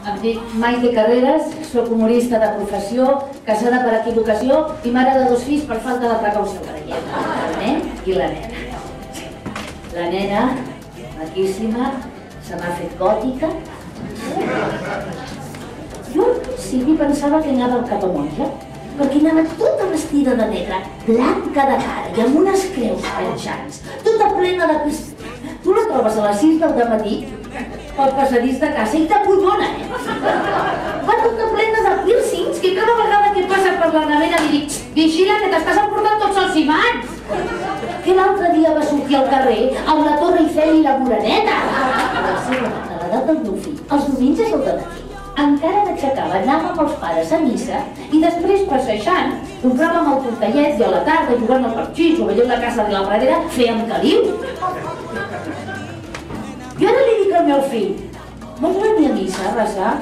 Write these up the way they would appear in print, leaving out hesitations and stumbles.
Em dic Maite Carreras, soc humorista de professió, casada per equivocació i mare de 2 fills per falta de precaució, per exemple, el nen i la nena. La nena, maquíssima, se m'ha fet gòtica. Jo sí que pensava que anava al cap a monja, perquè anava tota vestida de negre, blanca de cara i amb unes creus penjants, tota plena de pis. Tu la trobes a les 6 del dematí pel passadís de casa i t'acollona, Va tota plena de piercings que cada vegada que passa per la nevera li dic vigila que t'estàs emportant tots els imants! Que l'altre dia va sortir al carrer amb la Torre Eiffel i la Moreneta. La seva, a l'edat del meu fill, els diumenges al dematí, encara m'aixecava, anava amb els pares a missa i després passejant, compràvem el tortellet i a la tarda jugant al parxís o veient la casa de la Pradera fèiem caliu. Jo ara li dic al meu fill, vols venir a missa a resar?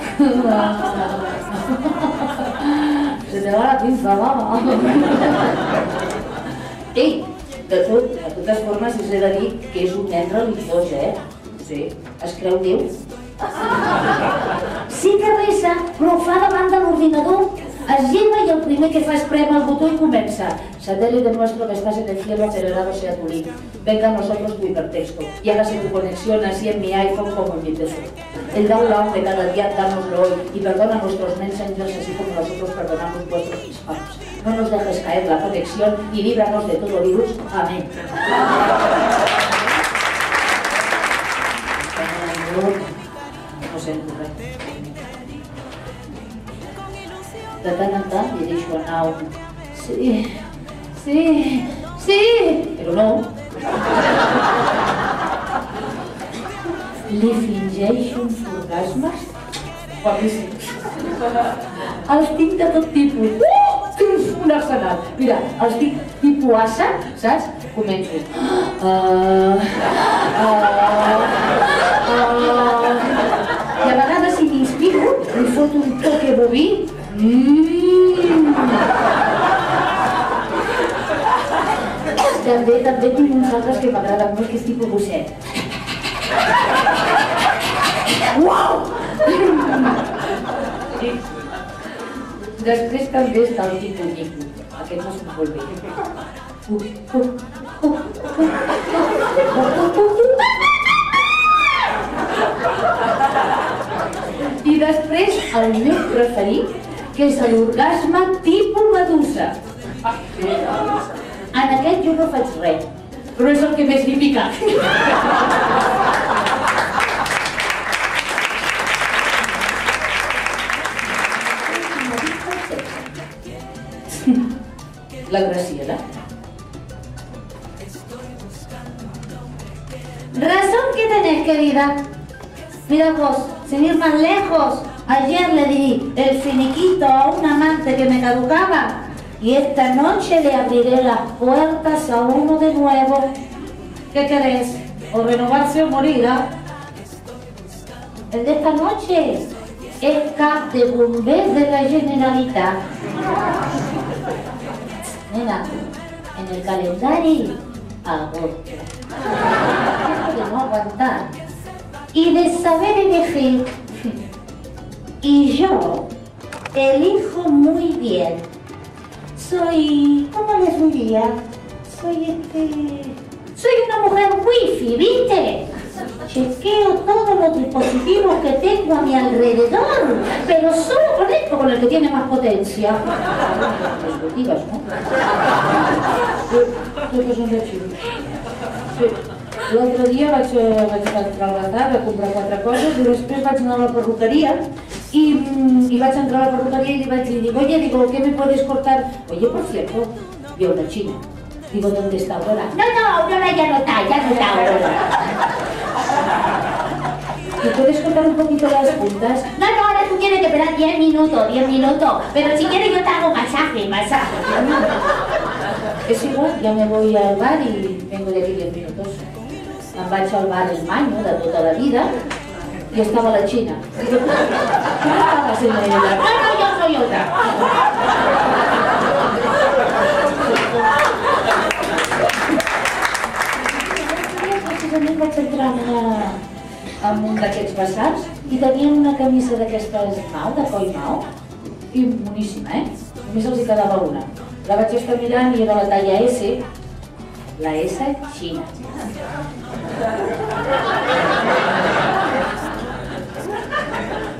Se te va la pinza, mama. Ei, de totes formes us he de dir que és un nen religiós, Sí, es creu Déu. Sí que resa, però ho fa davant de l'ordinador. Es lleva i el primer que fa és prema el botó i comença. Satélite nuestro que estás en el cielo, acelerado sea tu línea. Venga a nosotros tu hipertexto y hágase tu conexión así en mi iPhone como en mi PC. El da un lado de cada día, dánoslo hoy y perdona a nuestros mensengers así como nosotros perdonamos vuestros hispanos. No nos dejes caer la conexión y líbranos de todo virus. Amén. No sento res. De tant en tant li deixo anar un sí, però no. Li fingeixo uns orgasmes guapíssims. Els tinc de tot tipus. Un arsenal. Mira, els tinc tipus asa, saps? Començo. I a vegades si m'inspiro, li foto un toque boví. També tinc uns altres que m'agraden molt, que és tipus gosset. Uau! Després també està el tipus Nico. Aquest no se'n vol bé. I després el meu preferit, que és l'orgasme tipus medusa. En aquest jo no faig res, però és el que més li pica. La Graciela. Razón que tenés, querida. Mira vos, sin ir más lejos, ayer le di el finiquito a un amante que me caducaba y esta noche le abriré las puertas a uno de nuevo. ¿Qué querés? O renovarse o morir, ¿ah? El de esta noche es cap de bombers de la Generalitat. Nena, en el calendario, agosto. De no aguantar y de saber elegir. Y yo elijo muy bien. Soy, ¿cómo les diría? Soy una mujer wifi, ¿viste? Chequeo todos los dispositivos que tengo a mi alrededor, pero solo conecto con el que tiene más potencia. Discutivas, ¿no? Totes són de xius. L'altre dia vaig entrar a la tarda a comprar 4 coses i després vaig anar a la perruqueria y vaig entrar a la perruqueria y le digo, oye, ¿qué me puedes cortar? Oye, por cierto, vi a una china. Digo, ¿dónde está Aurora? No, Aurora ya no está Aurora. ¿Me puedes cortar un poquito las puntas? No, ahora tú tienes que esperar 10 minutos. Pero si quieres yo te hago masaje. Es igual, ya me voy al bar y vengo de aquí 10 minutos. Em vaig al bar El Maño de tota la vida y estaba la china. Digo, ¿qué estaba haciendo ella? No, yo soy otra. Precisament vaig entrar amb un d'aquests vessants i tenien una camisa d'aquestes Mao, de coll Mao, i boníssima, Només els hi quedava una. La vaig estar mirant i era la talla S, la S xina.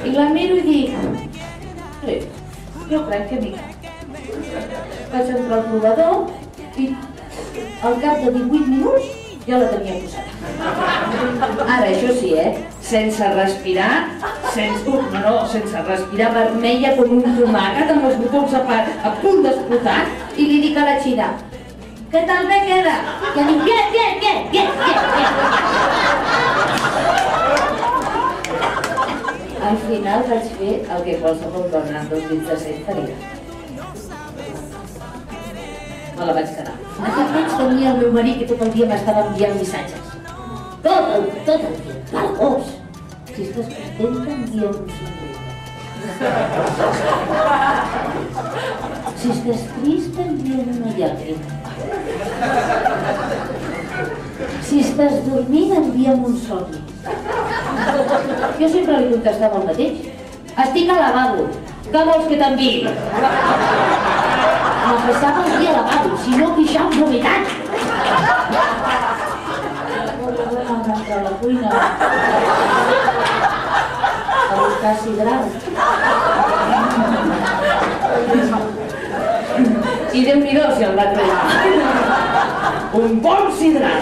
I la miro i dic, sí, jo crec que m'hi cap. Vaig entrar al provador i al cap de 18 minuts ja la tenia posada. Ara, això sí, sense respirar, sense respirar, vermella com un tomàquet, amb els botons a punt d'explotar, i li dic a la xina, què tal me queda? I diu, bien. Al final vaig fer el que qualsevol dona en 2017 faria. Me la vaig quedar. En aquest temps tenia el meu marit que tot el dia m'estava enviant missatges. Tot el dia. Vamos! Si estàs contenta, envia'm un somriure. Si estàs trista, envia'm una llàgrima. Si estàs dormint, envia'm un somni. Jo sempre li contestava el mateix. Estic al lavabo. Què vols que t'enviï? Me passava el dia al lavabo, si no pixar un vomitat. Vam entrar a la cuina a buscar sidral. I Déu-n'hi-do si el va trobar. Un bon sidral.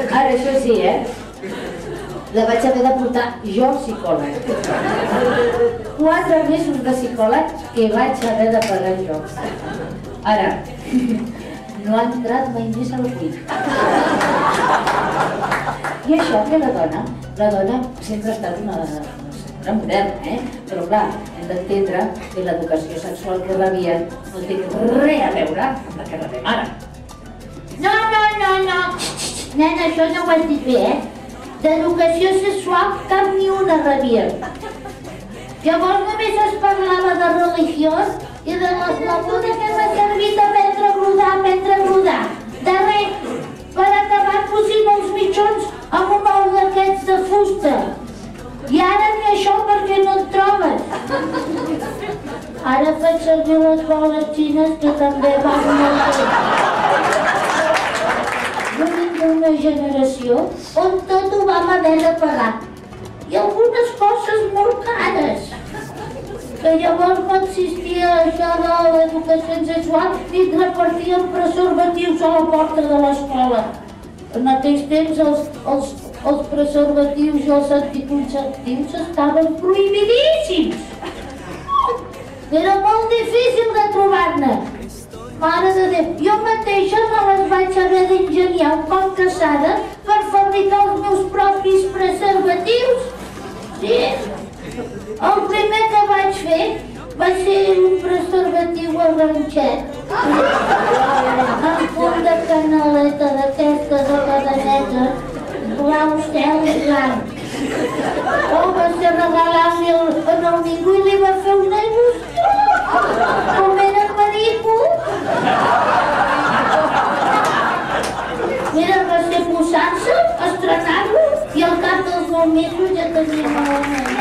Ara, això sí, la vaig haver de portar jo al psicòleg. 4 mesos de psicòleg que vaig haver de pagar jo. Ara, no ha entrat mai més a la cuina. I això que la dona sempre ha estat una moderna, però clar, hem d'entendre que l'educació sexual que rebien no té res a veure amb la que rebem ara. No. Nena, això no ho has dit bé, D'educació sexual cap ni una rebien. Llavors només es parlava de religió i de la puta que m'ha servit aprendre a brodar. De res, per acabar cosint els mitjons amb un ou d'aquests de fusta. I ara ni això perquè no et trobes. Ara faig servir les boles xines que també van molt bé. Jo vinc d'una generació on tot ho vam haver de pagar. I algunes coses molt cares. Que llavors no existia això de l'educació sexual ni et repartien preservatius a la porta de l'escola. En aquells temps els preservatius i els anticonceptius estaven prohibidíssims. Era molt difícil de trobar-ne. Mare de Déu, jo mateixa me les vaig haver d'ingeniar un cop casada per fabricar els meus propis preservatius. Sí? El primer que vaig fer va ser un preservatiu arranxet. Amb punt de canaleta d'aquestes a la danesa, blau cel i blanc. Va ser regalant-li al ningú i li va fer una il·lusió. Com era perico. Mira, va ser posar-se, estrenar-lo i al cap dels 9 mesos ja tenia malament.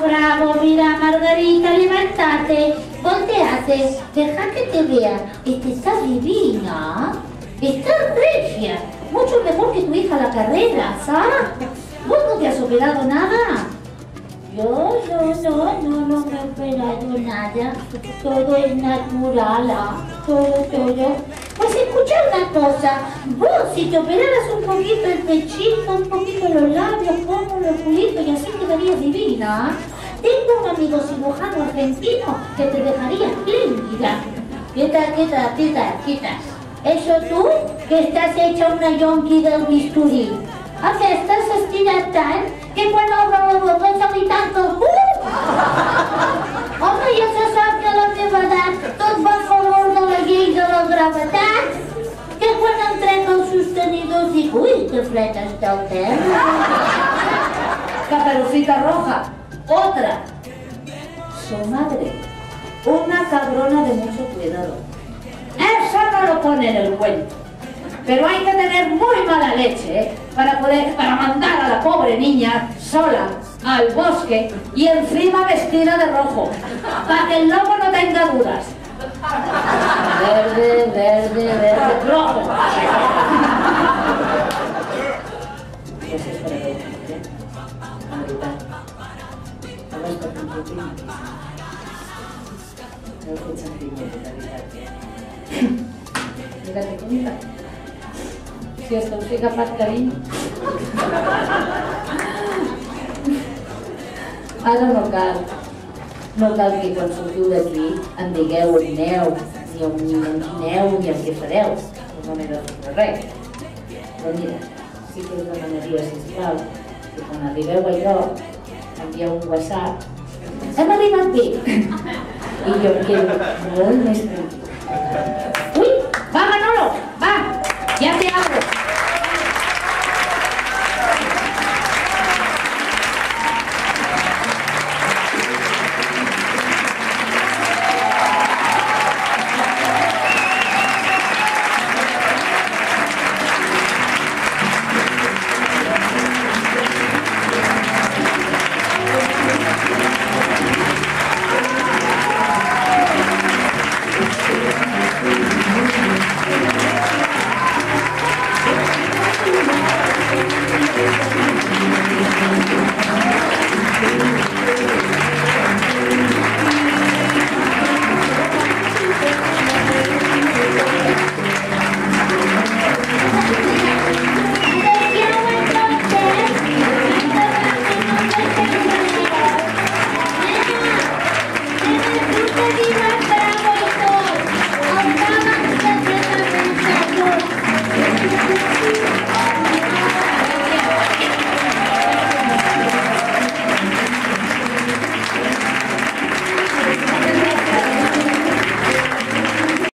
Bravo, mira Margarita, levántate, volteate, deja que te vea. Está divina, está regia, mucho mejor que tu hija la carrera, ¿sabes? ¿Vos no te has operado nada? Yo no me he operado nada, todo es natural, todo. Pues escucha una cosa, vos si te operaras un poquito el pechito, un poquito los labios, como los culitos y así quedarías divina. Tengo un amigo cirujano argentino que te dejaría espléndida. Quita. Eso tú, que estás hecha una yonqui del bisturí. Aquestes s'estiren tant que quan obre la boca se li tanca el cul. Home, ja se sap que a la meva edat tot va a favor de la llei de la gravetat, que quan em trec els sostenidors dic, ui, que fred està el terra. Caperucita Roja, otra. Su madre, una cabrona de mucho cuidado. Eso no lo pone en el cuento. Pero hay que tener muy mala leche para mandar a la pobre niña sola al bosque y encima vestida de rojo, para que el lobo no tenga dudas. Verde, verde, verde, rojo. Gràcies per haver vingut, la veritat. Heu estat un poquín. Heu fet sentir molt, la veritat. Mira que compte. Si hasta us he agafat carinyo. Ara no cal que quan sortiu d'aquí em digueu on aneu, ni on quineu, ni el que fareu. No m'he de fer res. Però mira, sí que us demanaria, sisplau, que quan arribeu a lloc, envieu un WhatsApp. Hem arribat bé! I jo em quedo molt més tranquil.